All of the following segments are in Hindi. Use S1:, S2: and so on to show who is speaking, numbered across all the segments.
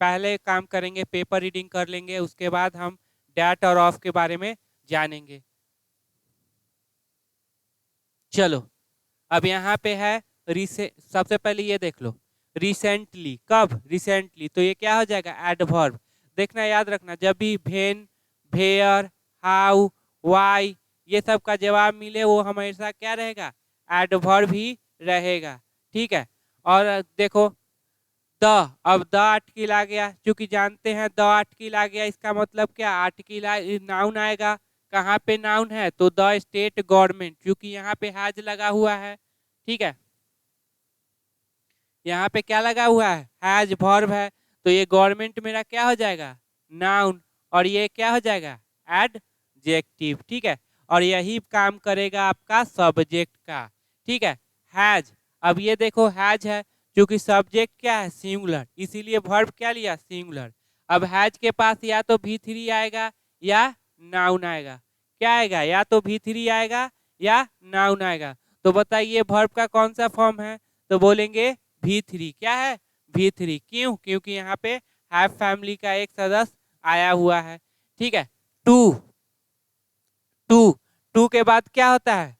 S1: पहले काम करेंगे, पेपर रीडिंग कर लेंगे, उसके बाद हम डैट और ऑफ के बारे में जानेंगे। चलो अब यहाँ पे है सबसे पहले ये देख लो, रिसेंटली। कब? रिसेंटली। तो ये क्या हो जाएगा? एडवर्ब। देखना, याद रखना, जब भी वेन, वेयर, हाउ, वाई ये सब का जवाब मिले वो हमेशा क्या रहेगा? एडवर्ब ही रहेगा। ठीक है। और देखो द, अब द आर्टिकल आ गया, क्योंकि जानते हैं द आर्टिकल आ गया, इसका मतलब क्या? आर्टिकल नाउन आएगा। कहाँ पे नाउन है? तो द स्टेट गवर्नमेंट, क्योंकि यहाँ पे हैज लगा हुआ है। ठीक है, यहाँ पे क्या लगा हुआ है? हैज वर्ब है, तो ये गवर्नमेंट मेरा क्या हो जाएगा? नाउन। और ये क्या हो जाएगा? एडजेक्टिव। ठीक है, और यही काम करेगा आपका सब्जेक्ट का। ठीक है, हैज। अब ये देखो हैज है, क्योंकि सब्जेक्ट क्या है? सिंगुलर, इसीलिए वर्ब क्या लिया? सिंगुलर। अब हैज के पास या तो V3 आएगा या नाउन आएगा। क्या आएगा? या तो V3 आएगा या नाउन आएगा। तो बताइए वर्ब का कौन सा फॉर्म है? तो बोलेंगे V3। क्या है? V3। क्यों? क्योंकि यहाँ पे हैव फैमिली का एक सदस्य आया हुआ है। ठीक है, टू। टू, टू के बाद क्या होता है?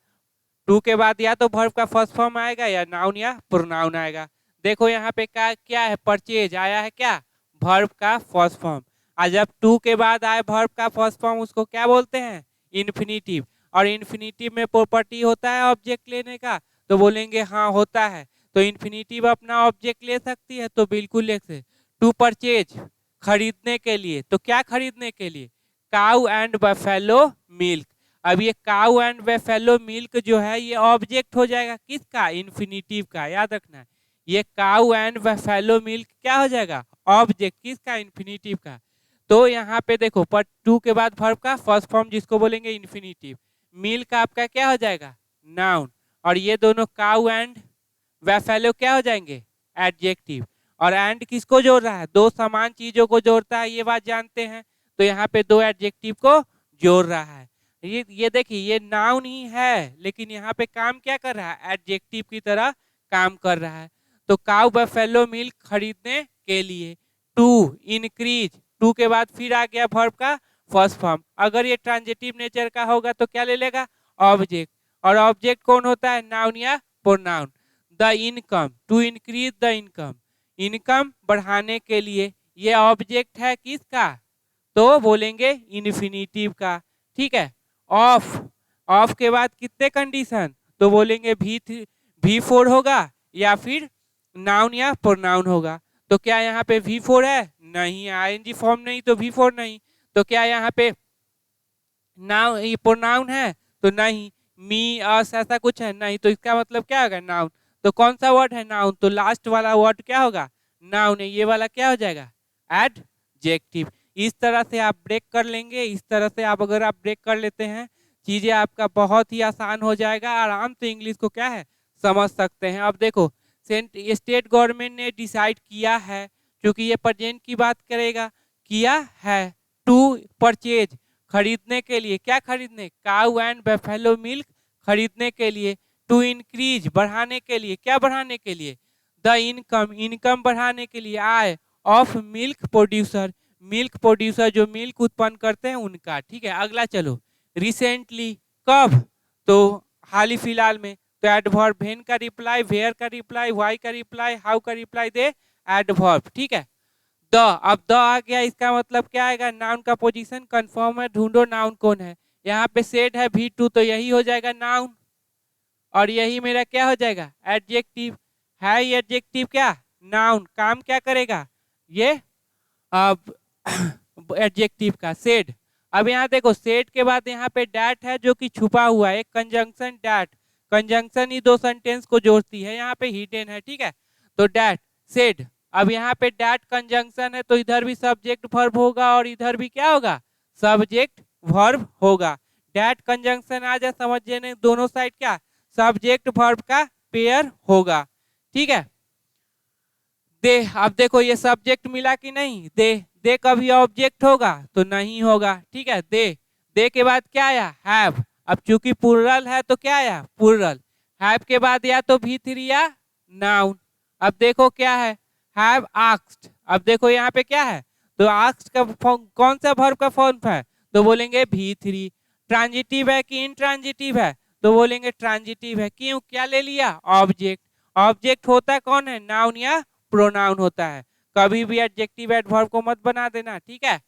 S1: टू के बाद या तो वर्ब का फर्स्ट फॉर्म आएगा या नाउन या प्रोनाउन आएगा। देखो यहाँ पे क्या है? परचेज आया है, क्या? वर्ब का फर्स्ट फॉर्म। और जब टू के बाद आए वर्ब का फर्स्ट फॉर्म, उसको क्या बोलते हैं? इन्फिनिटिव। और इन्फिनिटिव में प्रॉपर्टी होता है ऑब्जेक्ट लेने का, तो बोलेंगे हाँ होता है। तो इन्फिनिटिव अपना ऑब्जेक्ट ले सकती है, तो बिल्कुल ले सकते। टू परचेज, खरीदने के लिए। तो क्या खरीदने के लिए? Cow and buffalo milk. अब ये काउ एंड बफेलो मिल्क जो है ये ऑब्जेक्ट हो जाएगा किसका? इन्फिनिटिव का। याद रखना, ये काउ एंड बफेलो मिल्क क्या हो जाएगा? ऑब्जेक्ट किसका? इन्फिनिटिव का। तो यहाँ पे देखो, पर टू के बाद वर्ब का फर्स्ट फॉर्म जिसको बोलेंगे इन्फिनिटिव। मिल्क आपका क्या हो जाएगा? नाउन। और ये दोनों काउ एंड बफेलो क्या हो जाएंगे? एडजेक्टिव। और एंड किसको जोड़ रहा है? दो समान चीजों को जोड़ता है, ये बात जानते हैं। तो यहाँ पे दो एडजेक्टिव को जोड़ रहा है। ये देखिए, ये नाउन ही है, लेकिन यहाँ पे काम क्या कर रहा है? एडजेक्टिव की तरह काम कर रहा है। तो काउ बफेलो मिल्क खरीदने के लिए। To, increase. टू के बाद फिर आ गया वर्ब का फर्स्ट फॉर्म। अगर ये ट्रांजिटिव नेचर का होगा तो क्या ले लेगा? ऑब्जेक्ट। और ऑब्जेक्ट कौन होता है? नाउन या pronoun. The income, to increase the income, income बढ़ाने के लिए। ये ऑब्जेक्ट है किसका? तो बोलेंगे इन्फिनिटिव का। ठीक है, ऑफ। ऑफ के बाद कितने कंडीशन? तो बोलेंगे V4 होगा या फिर नाउन या प्रोनाउन होगा। तो क्या यहाँ पे V4 है? नहीं। ING फॉर्म नहीं तो V4 नहीं। तो क्या यहाँ पे नाउन ये प्रोनाउन है? तो नहीं। मी, अस ऐसा कुछ है? नहीं। तो इसका मतलब क्या होगा? नाउन। तो कौन सा वर्ड है? नाउन। तो लास्ट वाला वर्ड क्या होगा? नाउन है। ये वाला क्या हो जाएगा? एडजेक्टिव। इस तरह से आप ब्रेक कर लेंगे। इस तरह से आप अगर आप ब्रेक कर लेते हैं, चीजें आपका बहुत ही आसान हो जाएगा। आराम से इंग्लिश को क्या है? समझ सकते हैं। अब देखो, स्टेट गवर्नमेंट ने डिसाइड किया है, क्योंकि ये प्रेजेंट की बात करेगा, किया है टू परचेज, खरीदने के लिए। क्या खरीदने? काउ एंड बफेलो मिल्क खरीदने के लिए। टू इंक्रीज, बढ़ाने के लिए। क्या बढ़ाने के लिए? द इनकम, इनकम बढ़ाने के लिए। आय of milk producer, milk producer जो मिल्क उत्पन्न करते हैं उनका। ठीक है, अगला चलो, रिसेंटली। कब? तो हाल ही फिलहाल में। तो एडवर्ब, वेन का रिप्लाई, वेयर का रिप्लाई, वाई का रिप्लाई, हाउ का रिप्लाई दे एडवर्ब। ठीक है, द। अब द आ गया, इसका मतलब क्या आएगा? नाउन का पोजीशन कंफर्म है, ढूंढो नाउन कौन है। यहाँ पे सेड है V2, तो यही हो जाएगा नाउन। और यही मेरा क्या हो जाएगा? एडजेक्टिव। है ये एडजेक्टिव क्या? नाउन। काम क्या करेगा? ये अब एडजेक्टिव का सेड। अब यहाँ देखो, सेड के बाद यहाँ पे डैट है जो कि छुपा हुआ है, एक कंजंक्शन डैट। कंजंक्शन ही दो सेंटेंस को जोड़ती है, यहाँ पे हिडन है। ठीक है, तो डैट, सेड। अब यहाँ पे डैट कंजंक्शन है, तो इधर भी सब्जेक्ट वर्ब होगा और इधर भी क्या होगा? सब्जेक्ट वर्ब होगा। डैट कंजंक्शन आ जाए समझने, दोनों साइड क्या? सब्जेक्ट वर्ब का पेयर होगा। ठीक है, दे। अब देखो ये सब्जेक्ट मिला कि नहीं? दे। दे कभी ऑब्जेक्ट होगा? तो नहीं होगा। ठीक है, दे। दे के बाद क्या आया? हैव। अब चूंकि प्लूरल है तो क्या आया? प्लूरल। हैव के बाद या तो V3 या नाउन। अब देखो क्या है? Have asked. अब देखो यहाँ पे क्या है, तो आस्क्ड का कौन सा वर्ब का फॉर्म है, तो बोलेंगे V3। ट्रांजिटिव है कि इंट्रांजिटिव है, तो बोलेंगे ट्रांजिटिव है। क्यों, क्या ले लिया, ऑब्जेक्ट। ऑब्जेक्ट होता है कौन है, नाउन या प्रोनाउन होता है। कभी भी एडजेक्टिव एडवर्ब को मत बना देना, ठीक है।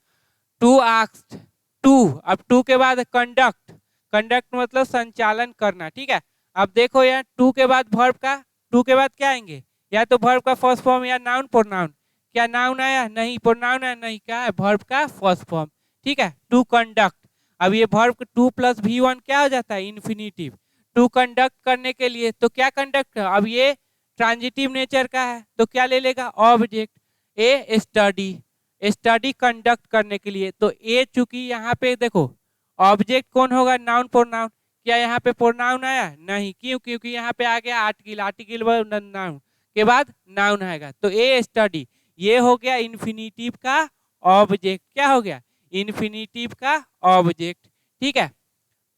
S1: टू आस्क्ड, टू, अब टू के बाद कंडक्ट, कंडक्ट मतलब संचालन करना, ठीक है। अब देखो यार टू के बाद वर्ब का, टू के बाद क्या आएंगे, या तो वर्ब का फर्स्ट फॉर्म या नाउन प्रोनाउन। क्या नाउन आया, नहीं। प्रोनाउन आया, नहीं। क्या है, वर्ब का फर्स्ट फॉर्म, ठीक है। टू कंडक्ट, अब ये वर्ब टू प्लस V1 क्या हो जाता है, इन्फिनिटिव। टू कंडक्ट करने के लिए तो क्या कंडक्ट, अब ये ट्रांजिटिव नेचर का है तो क्या ले लेगा, ऑब्जेक्ट। ए स्टडी, स्टडी कंडक्ट करने के लिए, तो ए चूंकि यहाँ पे देखो ऑब्जेक्ट कौन होगा, नाउन प्रोनाउन। क्या यहाँ पे प्रोनाउन आया, नहीं। क्यों, क्योंकि यहाँ पे आ गया आर्टिकल, आर्टिकल नाउन के बाद नाउन आएगा, तो ए स्टडी ये हो गया इन्फिनिटिव का ऑब्जेक्ट। क्या हो गया, इन्फिनिटिव का ऑब्जेक्ट, ठीक है।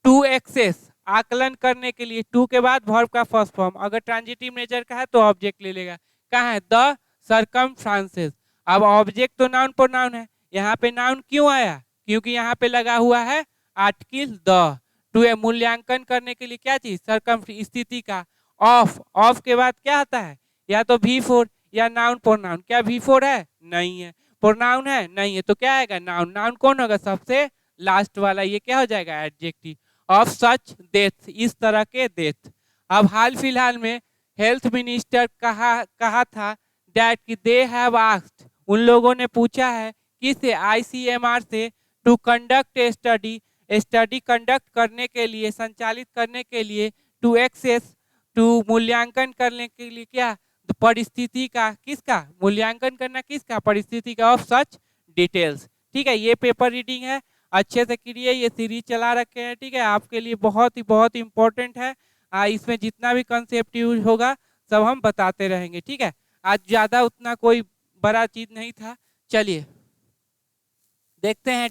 S1: टू एक्सेस, आकलन करने के लिए, टू के बाद वर्ब का फर्स्ट फॉर्म, अगर ट्रांजिटिव नेचर का है तो ऑब्जेक्ट ले लेगा। कहाँ है, द सरकमफ्रांसेस। अब ऑब्जेक्ट तो नाउन प्रोनाउन है, यहाँ पे नाउन क्यों आया, क्योंकि यहाँ पे लगा हुआ है आर्टिकल द। टू ए मूल्यांकन करने के लिए क्या चीज, सरकम, स्थिति का। ऑफ, ऑफ के बाद क्या आता है, या तो V4 या नाउन प्रोनाउन। क्या V4 है, नहीं है। प्रोनाउन है, नहीं है, तो क्या आएगा, नाउन। नाउन कौन होगा, सबसे लास्ट वाला, ये क्या हो जाएगा, एडजेक्टिव। ऑफ सच डेथ, इस तरह के डेथ। अब हाल फिलहाल में हेल्थ मिनिस्टर कहा था दैट कि दे हैव आस्क्ड, उन लोगों ने पूछा है किसे, ICMR से, to conduct a study, study conduct करने के लिए, संचालित करने के लिए, टू एक्सेस, टू मूल्यांकन करने के लिए, क्या, परिस्थिति का, किसका मूल्यांकन करना, किसका, परिस्थिति का, ऑफ सच डिटेल्स, ठीक है। ये पेपर रीडिंग है, अच्छे से करिए, ये सीरीज चला रखे हैं, ठीक है। आपके लिए बहुत ही इंपॉर्टेंट है। इसमें जितना भी कंसेप्ट यूज होगा सब हम बताते रहेंगे, ठीक है। आज ज़्यादा उतना कोई बड़ा चीज नहीं था। चलिए देखते हैं